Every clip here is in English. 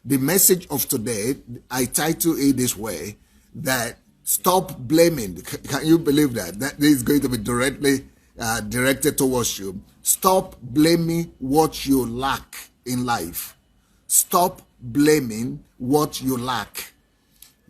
The message of today, I title it this way, that stop blaming. Can you believe that? That is going to be directly directed towards you. Stop blaming what you lack in life. Stop blaming what you lack.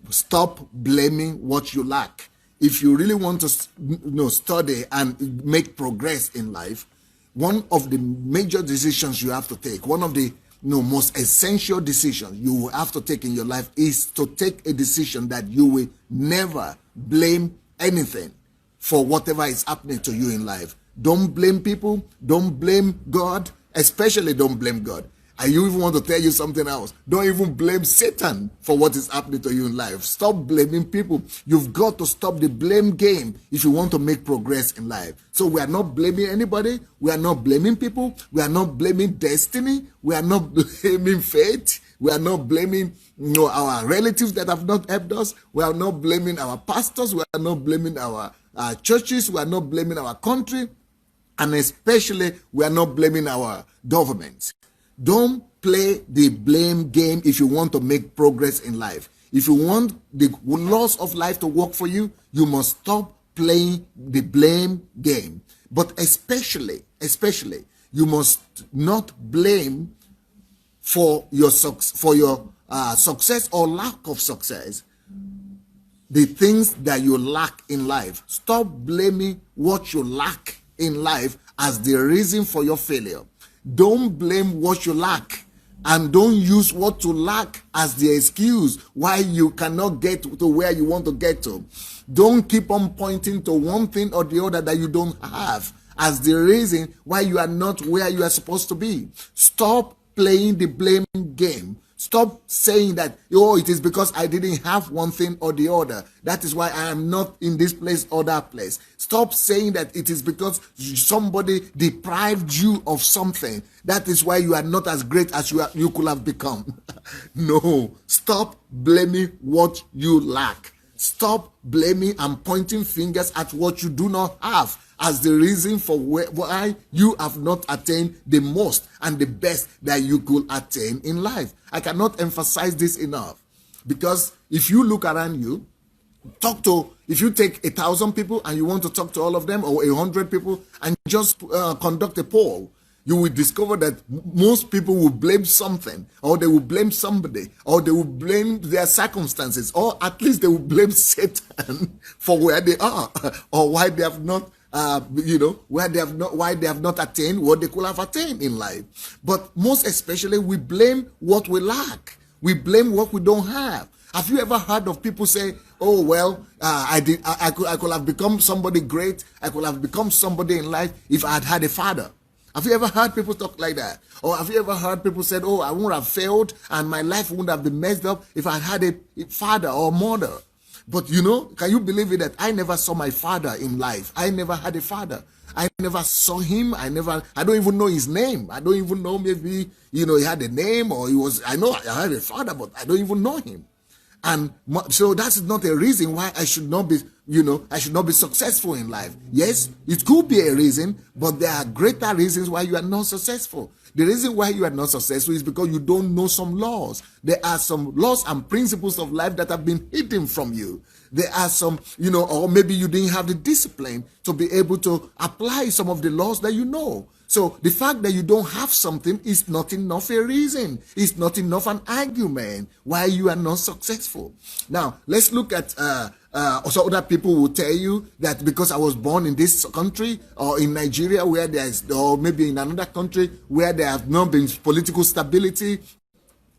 Stop blaming what you lack. If you really want to study and make progress in life, one of the major decisions you have to take, one of the most essential decisions you will have to take in your life is to take a decision that you will never blame anything for whatever is happening to you in life. Don't blame people. Don't blame God. Especially don't blame God. And you even want to tell you something else. Don't even blame Satan for what is happening to you in life. Stop blaming people. You've got to stop the blame game if you want to make progress in life. So we are not blaming anybody. We are not blaming people. We are not blaming destiny. We are not blaming fate. We are not blaming our relatives that have not helped us. We are not blaming our pastors. We are not blaming our churches. We are not blaming our country. And especially, we are not blaming our governments. Don't play the blame game if you want to make progress in life. If you want the laws of life to work for you, you must stop playing the blame game. But especially, you must not blame for your success or lack of success the things that you lack in life. Stop blaming what you lack in life as the reason for your failure. Don't blame what you lack, and don't use what you lack as the excuse why you cannot get to where you want to get to. Don't keep on pointing to one thing or the other that you don't have as the reason why you are not where you are supposed to be. Stop playing the blame game. Stop saying that, it is because I didn't have one thing or the other. That is why I am not in this place or that place. Stop saying that it is because somebody deprived you of something. That is why you are not as great as you could have become. No. Stop blaming what you lack. Stop blaming and pointing fingers at what you do not have as the reason for why you have not attained the most and the best that you could attain in life. I cannot emphasize this enough, because if you look around you, if you take 1,000 people and you want to talk to all of them, or 100 people, and just conduct a poll, you will discover that most people will blame something, or they will blame somebody, or they will blame their circumstances, or at least they will blame Satan for where they are, or why they have not why they have not attained what they could have attained in life. But most especially, we blame what we lack. We blame what we don't have. Have you ever heard of people say, "Oh well, I could have become somebody great. I could have become somebody in life if I had had a father"? Have you ever heard people talk like that? Or have you ever heard people say, "Oh, I wouldn't have failed and my life wouldn't have been messed up if I had a father or mother"? But can you believe it that I never saw my father in life? I never had a father. I never saw him. I don't even know his name. I don't even know, maybe, he had a name, or I know I had a father, but I don't even know him. And so that's not a reason why I should not be, I should not be successful in life. Yes, it could be a reason, but there are greater reasons why you are not successful. The reason why you are not successful is because you don't know some laws. There are some laws and principles of life that have been hidden from you. There are some, or maybe you didn't have the discipline to be able to apply some of the laws that you know. So the fact that you don't have something is not enough a reason. It's not enough an argument why you are not successful. Now, let's look at also other people will tell you that because I was born in this country, or in Nigeria where or maybe in another country where there have not been political stability,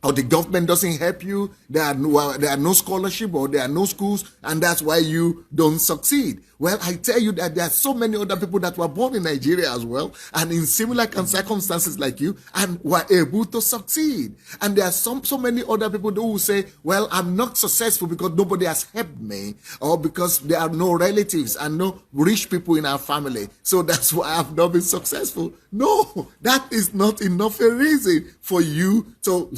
or the government doesn't help you, there are no scholarship, or there are no schools, and that's why you don't succeed. Well, I tell you that there are so many other people that were born in Nigeria as well, and in similar circumstances like you, and were able to succeed. And there are so many other people who will say, "Well, I'm not successful because nobody has helped me, or because there are no relatives and no rich people in our family, so that's why I've not been successful." No, that is not enough a reason for you to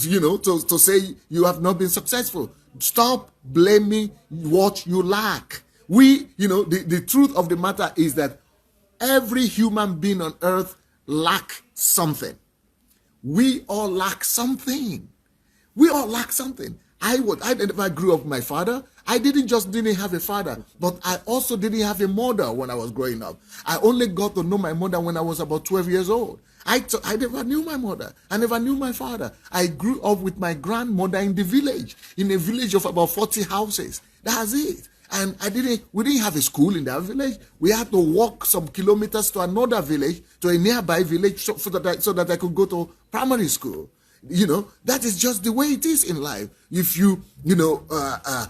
say you have not been successful. Stop blaming what you lack. The truth of the matter is that every human being on earth lacks something. We all lack something. We all lack something. I never grew up with my father. I didn't have a father, but I also didn't have a mother when I was growing up. I only got to know my mother when I was about 12 years old. I never knew my mother. I never knew my father. I grew up with my grandmother in the village, in a village of about 40 houses. That's it. And we didn't have a school in that village. We had to walk some kilometers to another village, to a nearby village, so that I could go to primary school. That is just the way it is in life. If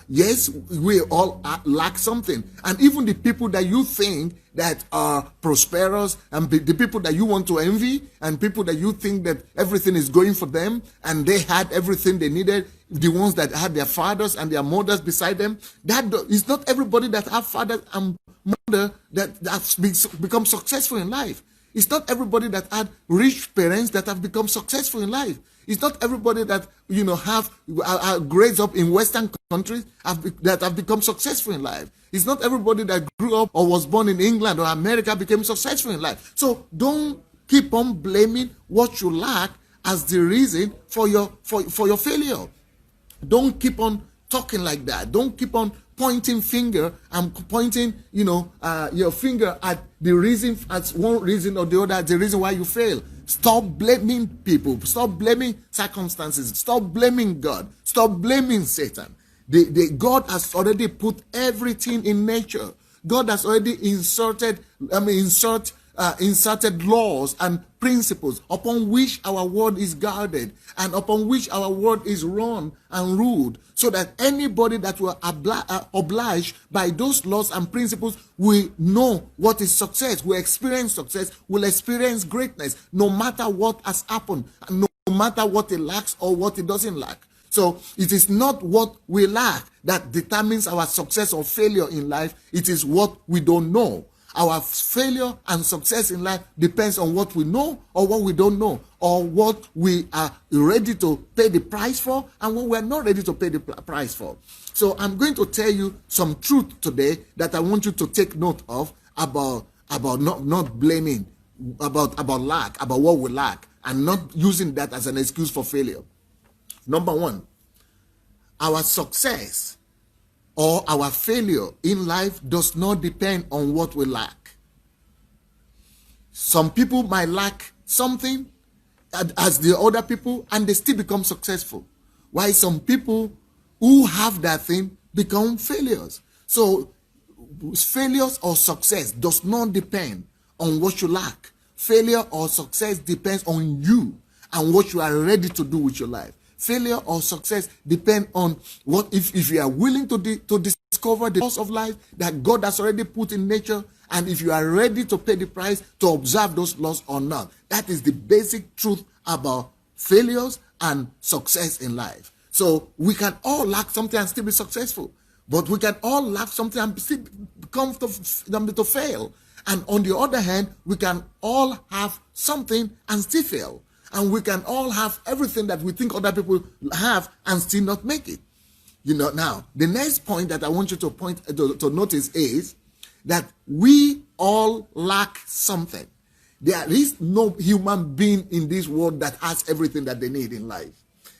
yes, we all lack something. And even the people that you think that are prosperous, and the people that you want to envy, and people that you think that everything is going for them, and they had everything they needed, the ones that had their fathers and their mothers beside them, it's not everybody that have fathers and mother that's become successful in life. It's not everybody that had rich parents that have become successful in life. It's not everybody that have grades up in Western countries that have become successful in life. It's not everybody that grew up or was born in England or America became successful in life. So don't keep on blaming what you lack as the reason for your failure. Don't keep on talking like that. Don't keep on pointing finger and pointing your finger at the reason, as one reason or the other, the reason why you fail. Stop blaming people. Stop blaming circumstances. Stop blaming God. Stop blaming Satan. God has already put everything in nature. God has already inserted laws and principles upon which our world is guarded and upon which our world is run and ruled, so that anybody that will oblige by those laws and principles will know what is success, will experience success, will experience greatness, no matter what has happened, and no matter what it lacks or what it doesn't lack. So it is not what we lack that determines our success or failure in life. It is what we don't know. Our failure and success in life depends on what we know or what we don't know, or what we are ready to pay the price for and what we are not ready to pay the price for. So I'm going to tell you some truth today that I want you to take note of about not blaming, about lack, about what we lack, and not using that as an excuse for failure. Number one, our success or our failure in life does not depend on what we lack. Some people might lack something as the other people, and they still become successful, while some people who have that thing become failures. So failures or success does not depend on what you lack. Failure or success depends on you and what you are ready to do with your life. Failure or success depend on what if you are willing to discover the laws of life that God has already put in nature, and if you are ready to pay the price to observe those laws or not. That is the basic truth about failures and success in life. So we can all lack something and still be successful, but we can all lack something and still come to fail. And on the other hand, we can all have something and still fail. And we can all have everything that we think other people have and still not make it. Now, the next point that I want you to notice is that we all lack something. There is no human being in this world that has everything that they need in life.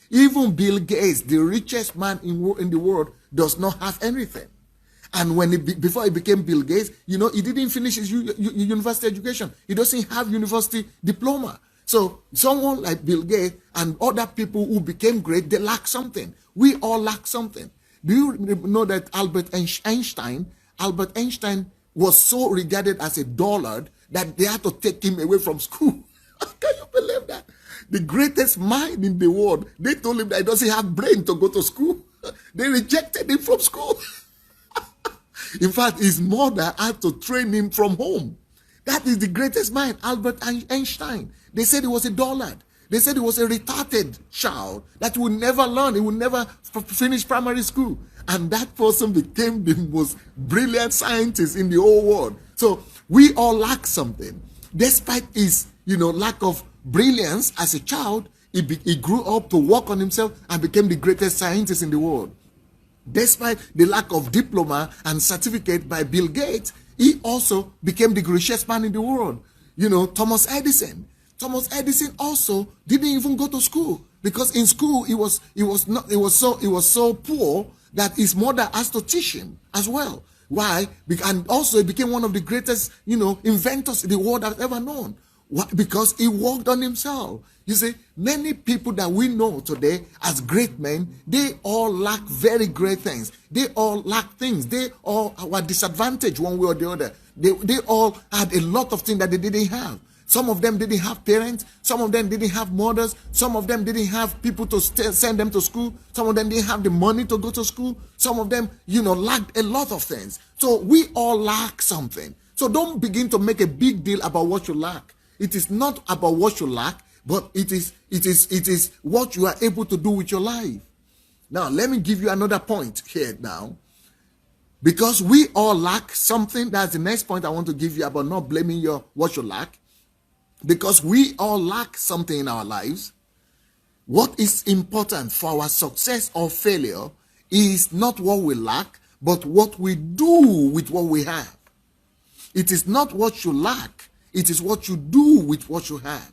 Even Bill Gates, the richest man in the world, does not have anything. And before he became Bill Gates, he didn't finish his university education. He doesn't have university diploma. So someone like Bill Gates and other people who became great, they lack something. We all lack something. Do you know that Albert Einstein was so regarded as a dullard that they had to take him away from school? Can you believe that? The greatest mind in the world, they told him that he doesn't have brain to go to school. They rejected him from school. In fact, his mother had to train him from home. That is the greatest mind, Albert Einstein. They said he was a dullard. They said he was a retarded child that would never learn. He would never finish primary school. And that person became the most brilliant scientist in the whole world. So we all lack something. Despite his, lack of brilliance as a child, he grew up to work on himself and became the greatest scientist in the world. Despite the lack of diploma and certificate by Bill Gates, he also became the richest man in the world. Thomas Edison. Thomas Edison also didn't even go to school, because in school he was so poor that his mother has to teach him as well. Why? And also he became one of the greatest, inventors the world has ever known. Why? Because he worked on himself. You see, many people that we know today as great men, they all lack very great things. They all lack things. They all were disadvantaged one way or the other. They all had a lot of things that they didn't have. Some of them didn't have parents. Some of them didn't have mothers. Some of them didn't have people to send them to school. Some of them didn't have the money to go to school. Some of them, lacked a lot of things. So we all lack something. So don't begin to make a big deal about what you lack. It is not about what you lack, but it is what you are able to do with your life. Now, let me give you another point here now. Because we all lack something. That's the next point I want to give you about not blaming what you lack. Because we all lack something in our lives. What is important for our success or failure is not what we lack, but what we do with what we have. It is not what you lack. It is what you do with what you have.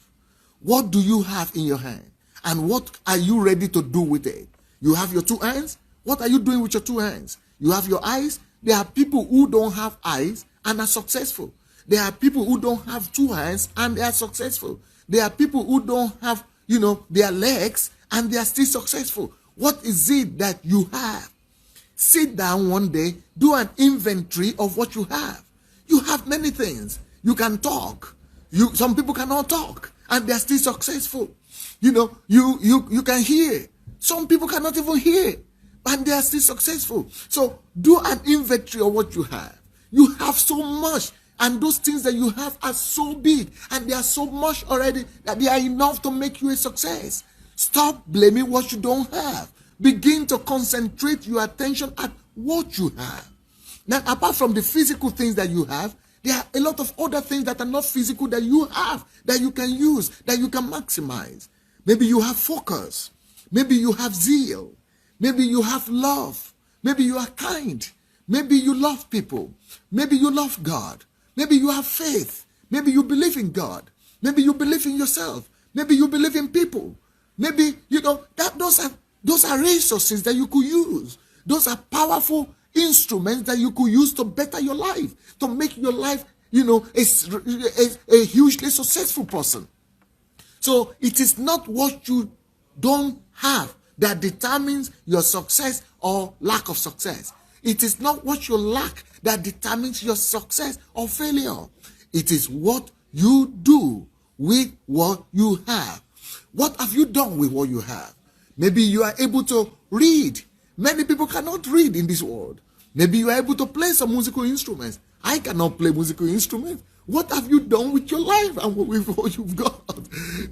What do you have in your hand? And what are you ready to do with it? You have your two hands. What are you doing with your two hands? You have your eyes. There are people who don't have eyes and are successful. There are people who don't have two hands and they are successful. There are people who don't have, their legs and they are still successful. What is it that you have? Sit down one day, do an inventory of what you have. You have many things. You can talk. Some people cannot talk and they are still successful. You can hear. Some people cannot even hear and they are still successful. So do an inventory of what you have. You have so much. And those things that you have are so big and they are so much already that they are enough to make you a success. Stop blaming what you don't have. Begin to concentrate your attention at what you have. Now, apart from the physical things that you have, there are a lot of other things that are not physical that you have, that you can use, that you can maximize. Maybe you have focus. Maybe you have zeal. Maybe you have love. Maybe you are kind. Maybe you love people. Maybe you love God. Maybe you have faith. Maybe you believe in God. Maybe you believe in yourself. Maybe you believe in people. Maybe, those are resources that you could use. Those are powerful instruments that you could use to better your life, to make your life, a hugely successful person. So it is not what you don't have that determines your success or lack of success. It is not what you lack that determines your success or failure. It is what you do with what you have. What have you done with what you have? Maybe you are able to read. Many people cannot read in this world. Maybe you are able to play some musical instruments. I cannot play musical instruments. What have you done with your life and with what you've got?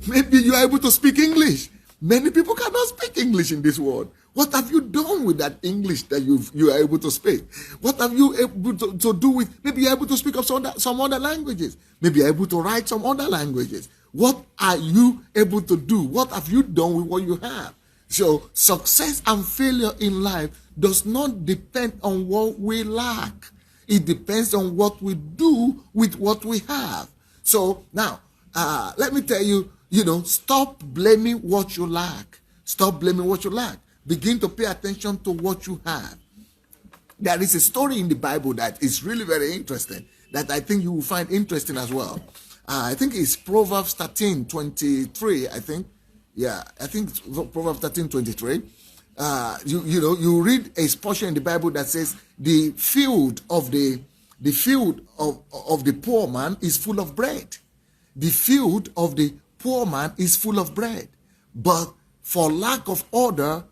Maybe you are able to speak English. Many people cannot speak English in this world. What have you done with that English that you are able to speak? What have you able to do with, maybe you're able to speak of some other languages. Maybe you're able to write some other languages. What are you able to do? What have you done with what you have? So success and failure in life does not depend on what we lack. It depends on what we do with what we have. So now, let me tell you, stop blaming what you lack. Stop blaming what you lack. Begin to pay attention to what you have. There is a story in the Bible that is really very interesting that I think you will find interesting as well. I think it's Proverbs 13:23, I think. Yeah, I think it's Proverbs 13:23. You read a portion in the Bible that says the field of the poor man is full of bread. The field of the poor man is full of bread, but for lack of order,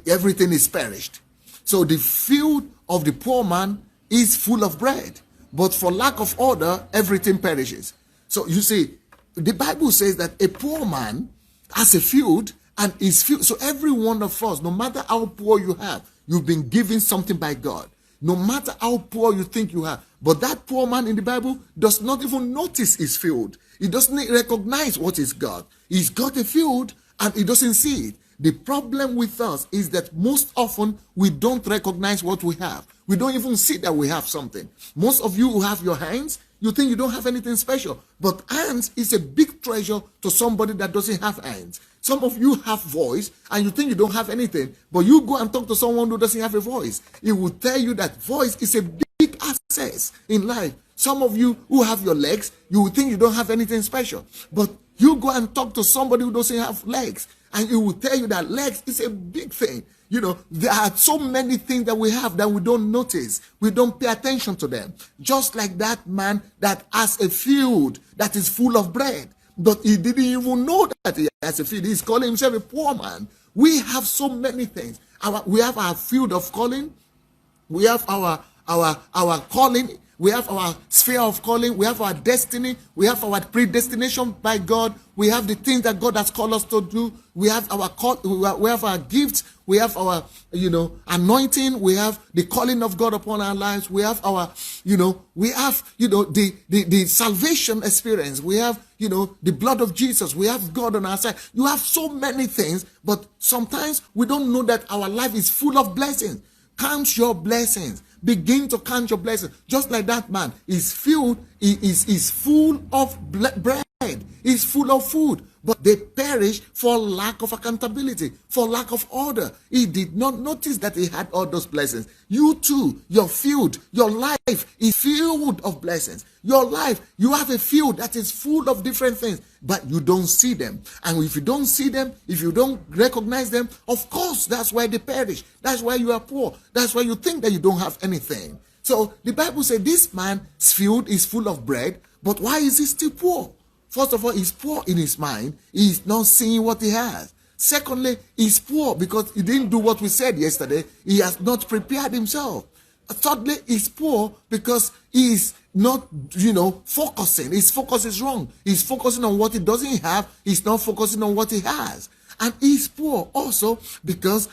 everything is perished. So the field of the poor man is full of bread, but for lack of order, everything perishes. So you see, the Bible says that a poor man has a field and is field. So every one of us, no matter how poor you have, you've been given something by God. No matter how poor you think you have. But that poor man in the Bible does not even notice his field. He doesn't recognize what he's got. He's got a field and he doesn't see it. The problem with us is that most often we don't recognize what we have. We don't even see that we have something. Most of you who have your hands, You think you don't have anything special. But hands is a big treasure to somebody that doesn't have hands. Some of you have voice and you think you don't have anything, but you go and talk to someone who doesn't have a voice. It will tell you that voice is a big access in life. Some of you who have your legs, you will think you don't have anything special. But you go and talk to somebody who doesn't have legs, and it will tell you that legs is a big thing. There are so many things that we have that we don't notice. We don't pay attention to them. Just like that man that has a field that is full of bread, but he didn't even know that he has a field. He's calling himself a poor man. We have so many things. We have our field of calling. We have our calling. We have our sphere of calling. We have our destiny. We have our predestination by God. We have the things that God has called us to do. We have our call. We have our gifts. We have our, anointing. We have the calling of God upon our lives. We have our, the salvation experience. We have, the blood of Jesus. We have God on our side. You have so many things, but sometimes we don't know that our life is full of blessings. Count your blessings. Begin to count your blessings. Just like that man is filled, is full of bread. Is full of food. But they perish for lack of accountability, for lack of order. He did not notice that he had all those blessings. You too, your field, your life is filled of blessings. Your life, you have a field that is full of different things, but you don't see them. And if you don't see them, if you don't recognize them, of course, that's why they perish. That's why you are poor. That's why you think that you don't have anything. So the Bible says this man's field is full of bread, but why is he still poor? First of all, he's poor in his mind. He's not seeing what he has. Secondly, he's poor because he didn't do what we said yesterday. He has not prepared himself. Thirdly, he's poor because he's not, focusing. His focus is wrong. He's focusing on what he doesn't have. He's not focusing on what he has. And he's poor also because,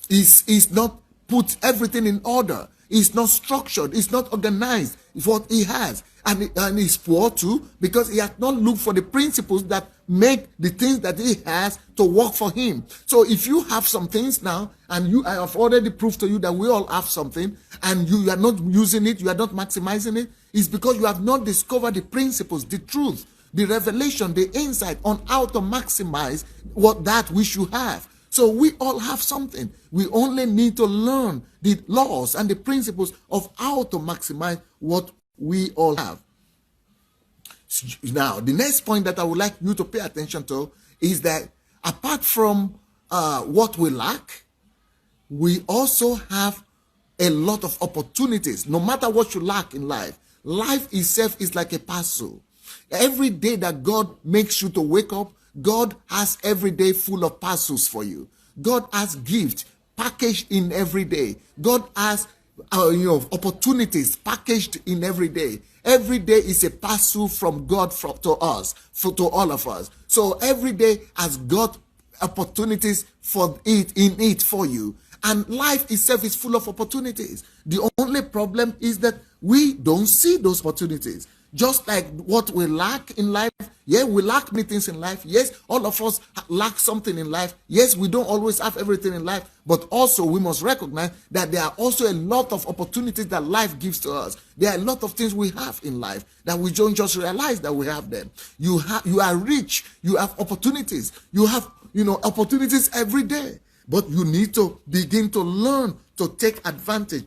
he's not put everything in order. He's not structured. He's not organized with what he has. And he's poor too because he has not looked for the principles that make the things that he has to work for him. So if you have some things now, and I have already proved to you that we all have something, and you are not using it, you are not maximizing it, it's because you have not discovered the principles, the truth, the revelation, the insight on how to maximize that which you have. So we all have something. We only need to learn the laws and the principles of how to maximize what we all have. Now, the next point that I would like you to pay attention to is that apart from what we lack, we also have a lot of opportunities. No matter what you lack in life, life itself is like a puzzle. Every day that God makes you to wake up, God has every day full of puzzles for you. God has gifts packaged in every day. God has opportunities packaged in every day. Every day is a puzzle from God to us, to all of us. So every day has got opportunities for you. And life itself is full of opportunities. The only problem is that we don't see those opportunities. Just like what we lack in life. Yeah, we lack many things in life. Yes, all of us lack something in life. Yes, we don't always have everything in life. But also we must recognize that there are also a lot of opportunities that life gives to us. There are a lot of things we have in life that we don't just realize that we have them. You are rich. You have opportunities. You have, opportunities every day. But you need to begin to learn to take advantage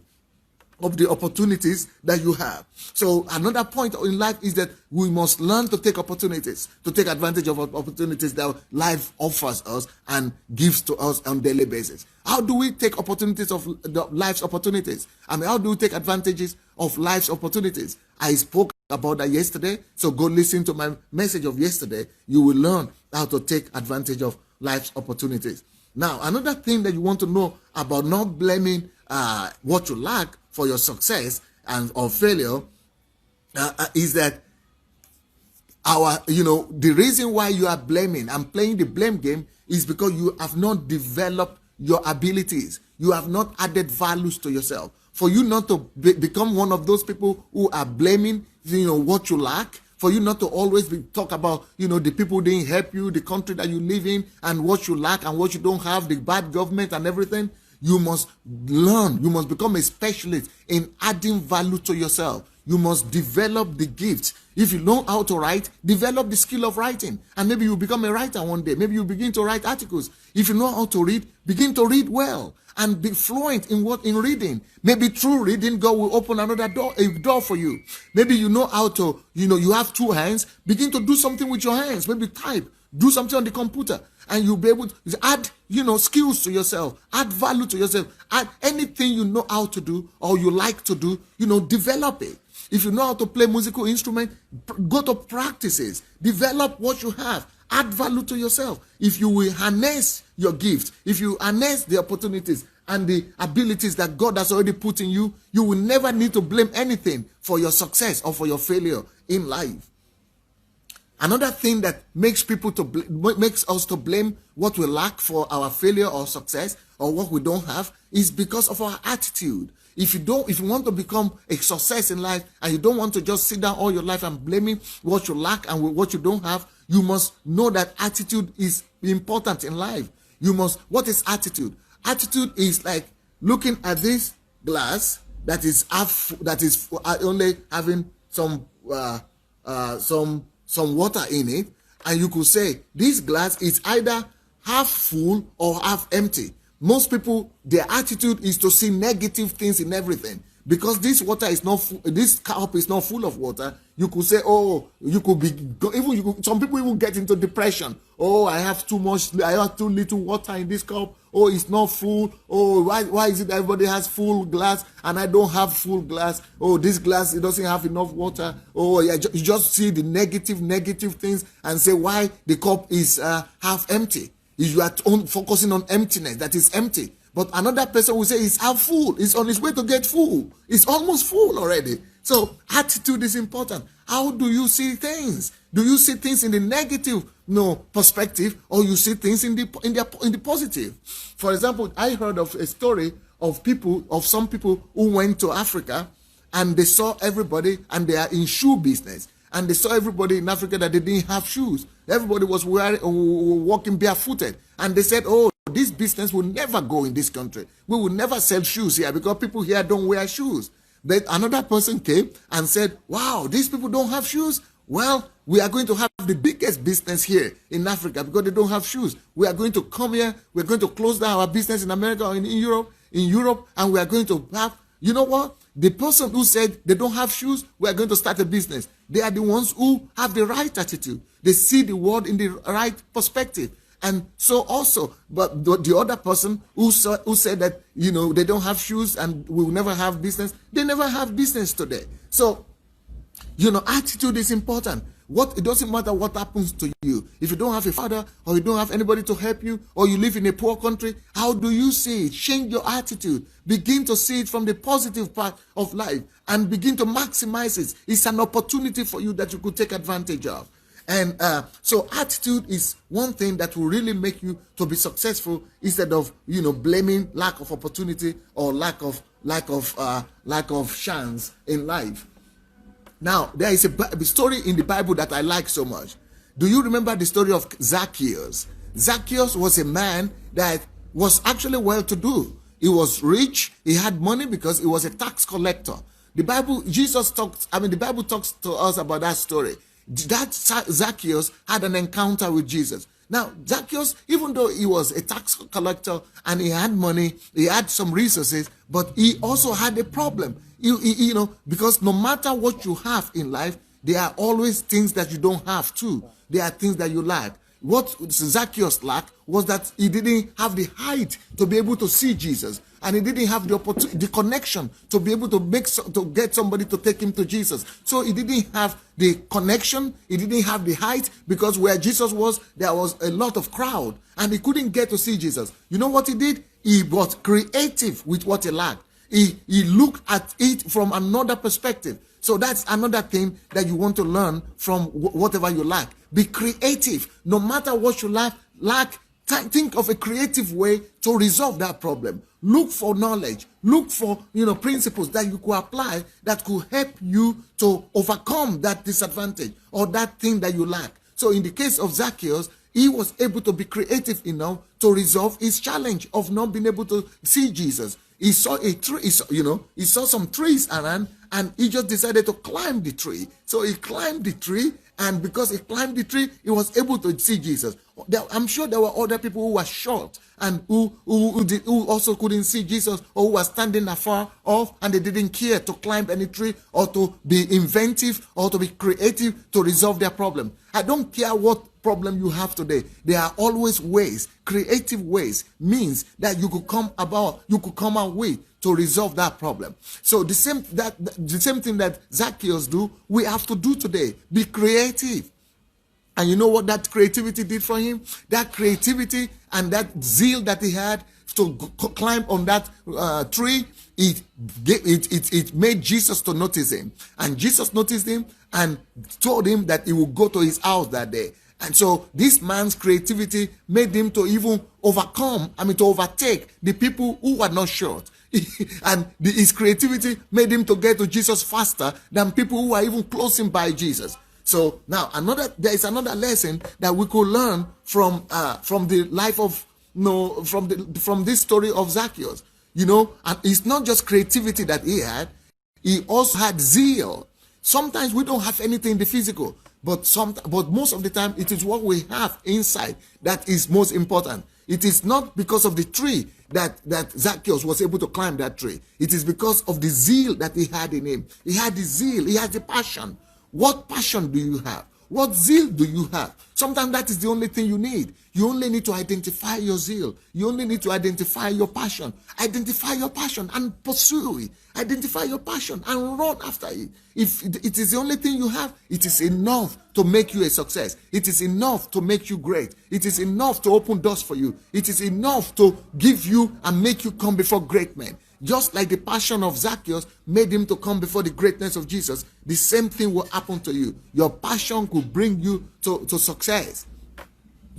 of the opportunities that you have. So another point in life is that we must learn to take opportunities, to take advantage of opportunities that life offers us and gives to us on a daily basis. How do we take opportunities of life's opportunities? How do we take advantages of life's opportunities? I spoke about that yesterday, so go listen to my message of yesterday. You will learn how to take advantage of life's opportunities. Now, another thing that you want to know about not blaming what you lack for your success or failure is that the reason why you are blaming and playing the blame game is because you have not developed your abilities. You have not added values to yourself. For you not to become one of those people who are blaming, what you lack, for you not to always talk about, the people who didn't help you, the country that you live in, and what you lack and what you don't have, the bad government and everything. You must learn. You must become a specialist in adding value to yourself. You must develop the gift. If you know how to write, develop the skill of writing. And maybe you become a writer one day. Maybe you begin to write articles. If you know how to read, begin to read well and be fluent in reading. Maybe through reading, God will open another door, a door for you. Maybe you know how to, you have two hands. Begin to do something with your hands. Maybe type. Do something on the computer, and you'll be able to add, skills to yourself, add value to yourself, add anything you know how to do or you like to do, develop it. If you know how to play musical instrument, go to practices, develop what you have, add value to yourself. If you will harness your gift, if you harness the opportunities and the abilities that God has already put in you, you will never need to blame anything for your success or for your failure in life. Another thing that makes us to blame what we lack for our failure or success or what we don't have is because of our attitude. If you want to become a success in life and you don't want to just sit down all your life and blaming what you lack and what you don't have, you must know that attitude is important in life. What is attitude? Attitude is like looking at this glass that is only having some water in it, and you could say this glass is either half full or half empty. Most people, their attitude is to see negative things in everything. Because this cup is not full of water, you could say, some people even get into depression. I have too little water in this cup. It's not full. Why is it everybody has full glass and I don't have full glass? This glass, it doesn't have enough water. You just see the negative things and say why the cup is half empty. You are focusing on emptiness, that is empty. But another person will say it's half full. It's on its way to get full. It's almost full already. So attitude is important. How do you see things? Do you see things in the negative perspective, or you see things in the positive? For example, I heard of a story of some people who went to Africa and they saw everybody, and they are in shoe business. And they saw everybody in Africa that they didn't have shoes. Everybody was walking barefooted. And they said, this business will never go in this country. We will never sell shoes here because people here don't wear shoes. But another person came and said, wow, these people don't have shoes? Well, we are going to have the biggest business here in Africa because they don't have shoes. We are going to come here. We're going to close down our business in America or in Europe, and we are going to have, you know what? The person who said they don't have shoes, we are going to start a business. They are the ones who have the right attitude. They see the world in the right perspective. And so also, but the other person who said that, they don't have shoes and will never have business, they never have business today. So, attitude is important. It doesn't matter what happens to you. If you don't have a father, or you don't have anybody to help you, or you live in a poor country, how do you see it? Change your attitude. Begin to see it from the positive part of life and begin to maximize it. It's an opportunity for you that you could take advantage of. And so attitude is one thing that will really make you to be successful instead of, blaming lack of opportunity or lack of chance in life. Now, there is a story in the Bible that I like so much. Do you remember the story of Zacchaeus? Zacchaeus was a man that was actually well-to-do. He was rich. He had money because he was a tax collector. The Bible talks to us about that story. That Zacchaeus had an encounter with Jesus. Now, Zacchaeus, even though he was a tax collector and he had money, he had some resources, but he also had a problem. Because no matter what you have in life, there are always things that you don't have too. There are things that you lack. What Zacchaeus lacked was that he didn't have the height to be able to see Jesus, and he didn't have the opportunity, the connection to be able to get somebody to take him to Jesus. So he didn't have the connection, he didn't have the height, because where Jesus was, there was a lot of crowd, and he couldn't get to see Jesus. You know what he did? He was creative with what he lacked. He looked at it from another perspective. So that's another thing that you want to learn from whatever you lack. Be creative. No matter what you lack, think of a creative way to resolve that problem. Look for knowledge. Look for principles that you could apply that could help you to overcome that disadvantage or that thing that you lack. So in the case of Zacchaeus, he was able to be creative enough to resolve his challenge of not being able to see Jesus. He saw a tree, he saw some trees around, and he just decided to climb the tree. So he climbed the tree, and because he climbed the tree, he was able to see Jesus. I'm sure there were other people who were short and who also couldn't see Jesus, or who were standing afar off, and they didn't care to climb any tree or to be inventive or to be creative to resolve their problem. I don't care what problem you have today. There are always ways, creative ways, means that you could come out with to resolve that problem. So the same thing that Zacchaeus do, we have to do today. Be creative. And you know what that creativity did for him? That creativity and that zeal that he had to climb on that tree, it made Jesus to notice him. And Jesus noticed him and told him that he would go to his house that day. And so this man's creativity made him to even to overtake the people who were not short. And his creativity made him to get to Jesus faster than people who are even closing by Jesus. So now there is another lesson that we could learn from the life of from this story of Zacchaeus. And it's not just creativity that he had; he also had zeal. Sometimes we don't have anything in the physical, but most of the time it is what we have inside that is most important. It is not because of the tree that Zacchaeus was able to climb that tree. It is because of the zeal that he had in him. He had the zeal. He had the passion. What passion do you have? What zeal do you have? Sometimes that is the only thing you need. You only need to identify your zeal. You only need to identify your passion. Identify your passion and pursue it. Identify your passion and run after it. If it is the only thing you have, it is enough to make you a success. It is enough to make you great. It is enough to open doors for you. It is enough to give you and make you come before great men. Just like the passion of Zacchaeus made him to come before the greatness of Jesus, the same thing will happen to you. Your passion could bring you to success.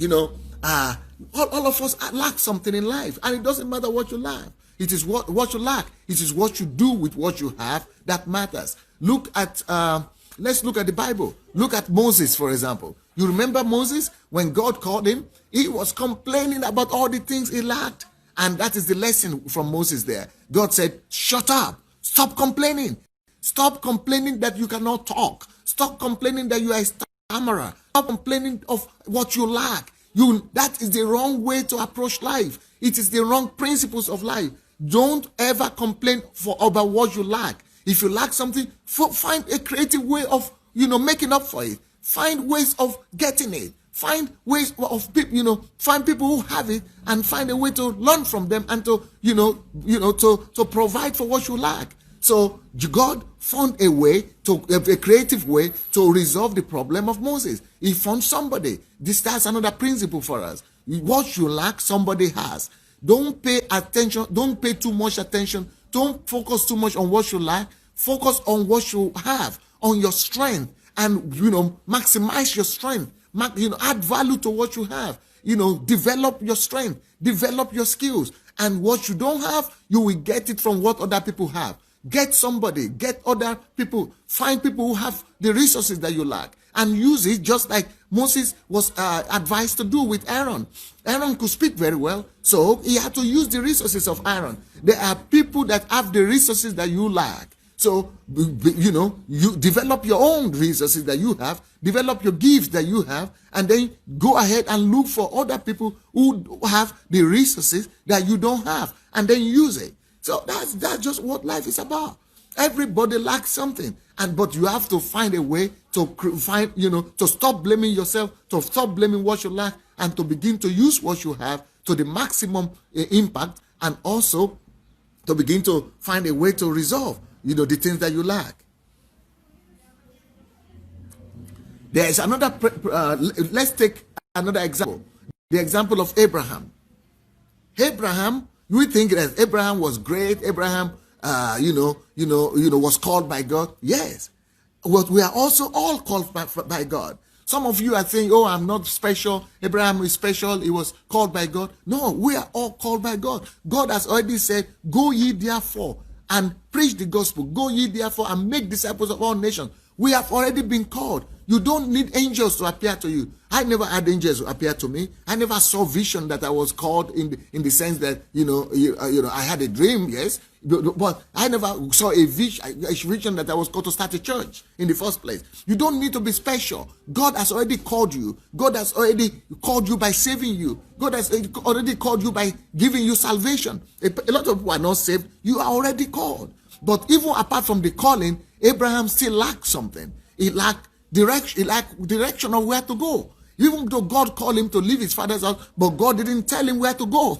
All of us lack something in life, and it doesn't matter what you lack. It is what you lack. It is what you do with what you have that matters. Let's look at the Bible. Look at Moses, for example. You remember Moses? When God called him, he was complaining about all the things he lacked. And that is the lesson from Moses there. God said, shut up. Stop complaining. Stop complaining that you cannot talk. Stop complaining that you are a stammerer. Stop complaining of what you lack. That is the wrong way to approach life. It is the wrong principles of life. Don't ever complain about what you lack. If you lack something, find a creative way of, making up for it. Find ways of getting it. Find ways of people, find people who have it and find a way to learn from them and to provide for what you lack. So God found a creative way to resolve the problem of Moses. He found somebody. That's another principle for us. What you lack, somebody has. Don't pay attention. Don't pay too much attention. Don't focus too much on what you lack. Focus on what you have, on your strength, and maximize your strength. Add value to what you have. Develop your strength, develop your skills, and what you don't have, you will get it from what other people have. Get other people, find people who have the resources that you lack, and use it just like Moses was advised to do with Aaron. Aaron could speak very well, so he had to use the resources of Aaron. There are people that have the resources that you lack. So, you develop your own resources that you have, develop your gifts that you have, and then go ahead and look for other people who have the resources that you don't have, and then use it. So that's just what life is about. Everybody lacks something, but you have to find a way to stop blaming yourself, to stop blaming what you lack, and to begin to use what you have to the maximum impact, and also to begin to find a way to resolve the things that you lack. There is another, let's take another example. The example of Abraham. Abraham, we think that Abraham was great. Abraham, was called by God. Yes. But we are also all called by God. Some of you are saying, oh, I'm not special. Abraham is special. He was called by God. No, we are all called by God. God has already said, go ye therefore and preach the gospel. Go ye therefore and make disciples of all nations. We have already been called. You don't need angels to appear to you. I never had angels appear to me. I never saw vision that I was called in the sense that, I had a dream, yes. But I never saw a vision that I was called to start a church in the first place. You don't need to be special. God has already called you. God has already called you by saving you. God has already called you by giving you salvation. A lot of people are not saved. You are already called. But even apart from the calling, Abraham still lacked something. He lacked direction. He lacked direction of where to go. Even though God called him to leave his father's house, but God didn't tell him where to go.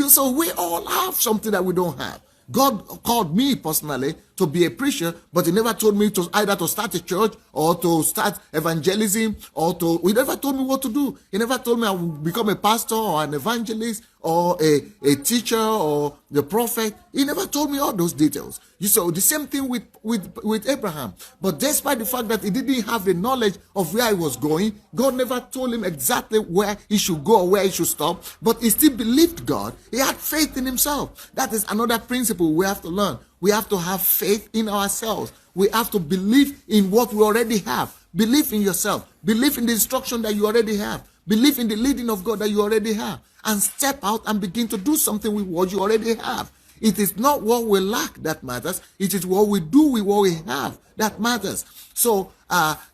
So we all have something that we don't have. God called me personally to be a preacher, but he never told me to either to start a church or to start evangelism he never told me what to do. He never told me I would become a pastor or an evangelist or a teacher or the prophet. He never told me all those details. So the same thing with Abraham. But despite the fact that he didn't have the knowledge of where he was going, God never told him exactly where he should go or where he should stop, but he still believed God. He had faith in himself. That is another principle we have to learn. We have to have faith in ourselves. We have to believe in what we already have. Believe in yourself. Believe in the instruction that you already have. Believe in the leading of God that you already have. And step out and begin to do something with what you already have. It is not what we lack that matters. It is what we do with what we have that matters. So,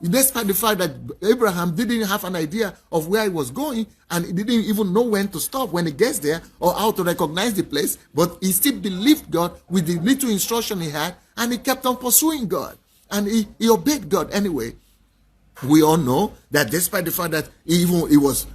despite the fact that Abraham didn't have an idea of where he was going, and he didn't even know when to stop when he gets there or how to recognize the place, but he still believed God with the little instruction he had, and he kept on pursuing God. And he obeyed God anyway. We all know that despite the fact that he was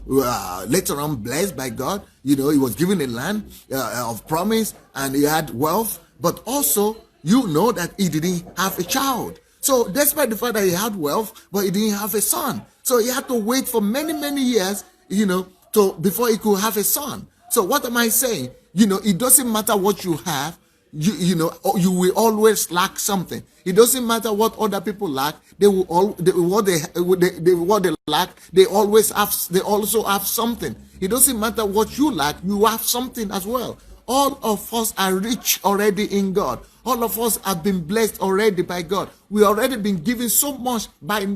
later on blessed by God, he was given a land of promise and he had wealth, but also that he didn't have a child. So despite the fact that he had wealth, but he didn't have a son. So he had to wait for many, many years, before he could have a son. So what am I saying? It doesn't matter what you have. You will always lack something. It doesn't matter what other people lack. What they lack, they also have something. It doesn't matter what you lack, you have something as well. All of us are rich already in God. All of us have been blessed already by God. We already been given so much by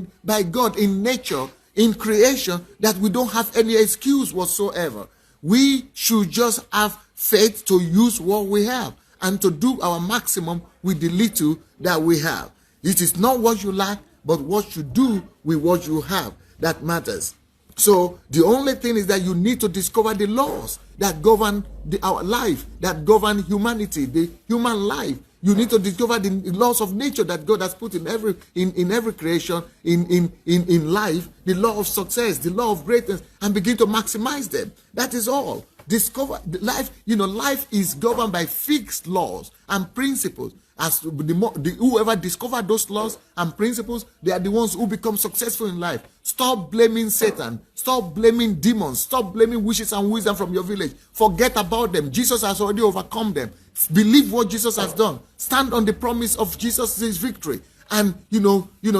God in nature, in creation, that we don't have any excuse whatsoever. We should just have faith to use what we have and to do our maximum with the little that we have. It is not what you lack, but what you do with what you have that matters. So the only thing is that you need to discover the laws that govern our life, that govern humanity, the human life. You need to discover the laws of nature that God has put in every creation, in life, the law of success, the law of greatness, and begin to maximize them. That is all. Discover life. Life is governed by fixed laws and principles. As whoever discover those laws and principles, they are the ones who become successful in life. Stop blaming Satan. Stop blaming demons. Stop blaming witches and wisdom from your village. Forget about them. Jesus has already overcome them. Believe what Jesus has done. Stand on the promise of Jesus' victory. And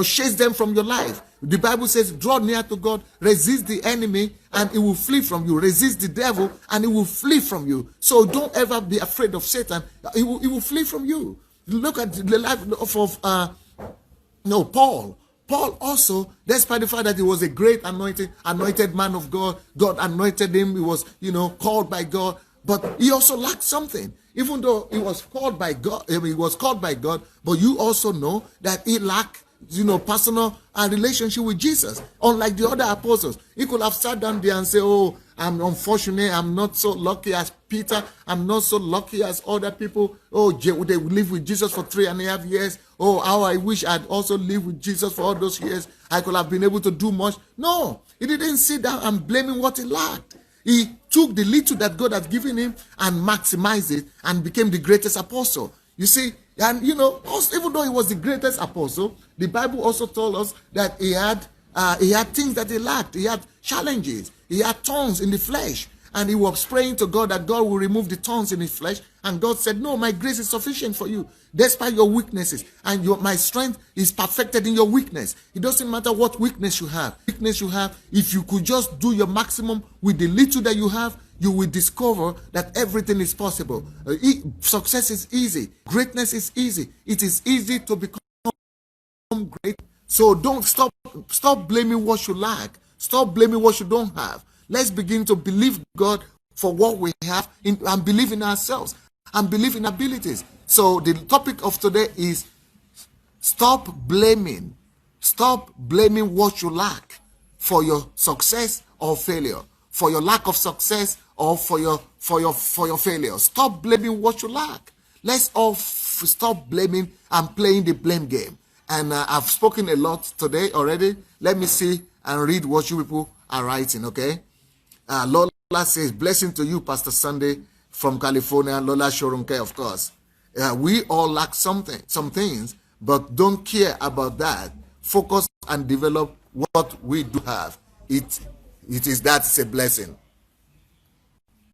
chase them from your life. The Bible says, draw near to God, resist the enemy, and he will flee from you. Resist the devil, and he will flee from you. So don't ever be afraid of Satan. He will flee from you. Look at the life of Paul. Paul also, despite the fact that he was a great anointed man of God, God anointed him. He was, called by God, but he also lacked something. Even though he was called by God, but you also know that he lacked, personal relationship with Jesus. Unlike the other apostles, he could have sat down there and say, "Oh, I'm unfortunate. I'm not so lucky as Peter. I'm not so lucky as other people. Oh, they lived with Jesus for 3.5 years. Oh, how I wish I'd also lived with Jesus for all those years. I could have been able to do much." No, he didn't sit down and blaming what he lacked. He took the little that God had given him and maximized it and became the greatest apostle. You see, and even though he was the greatest apostle, the Bible also told us that he had things that he lacked. He had challenges. He had thorns in the flesh. And he was praying to God that God will remove the thorns in his flesh. And God said, "No, my grace is sufficient for you, despite your weaknesses. And my strength is perfected in your weakness." It doesn't matter what weakness you have. If you could just do your maximum with the little that you have, you will discover that everything is possible. Success is easy. Greatness is easy. It is easy to become great. So don't stop blaming what you lack. Stop blaming what you don't have. Let's begin to believe God for what we have and believe in ourselves and believe in abilities. So the topic of today is stop blaming. Stop blaming what you lack for your success or failure, for your lack of success or for your failure. Stop blaming what you lack. Let's all stop blaming and playing the blame game. And I've spoken a lot today already. Let me see and read what you people are writing, okay? Lola says, blessing to you, Pastor Sunday from California. Lola Shorunke, of course. We all lack some things, but don't care about that. Focus and develop what we do have. That's a blessing.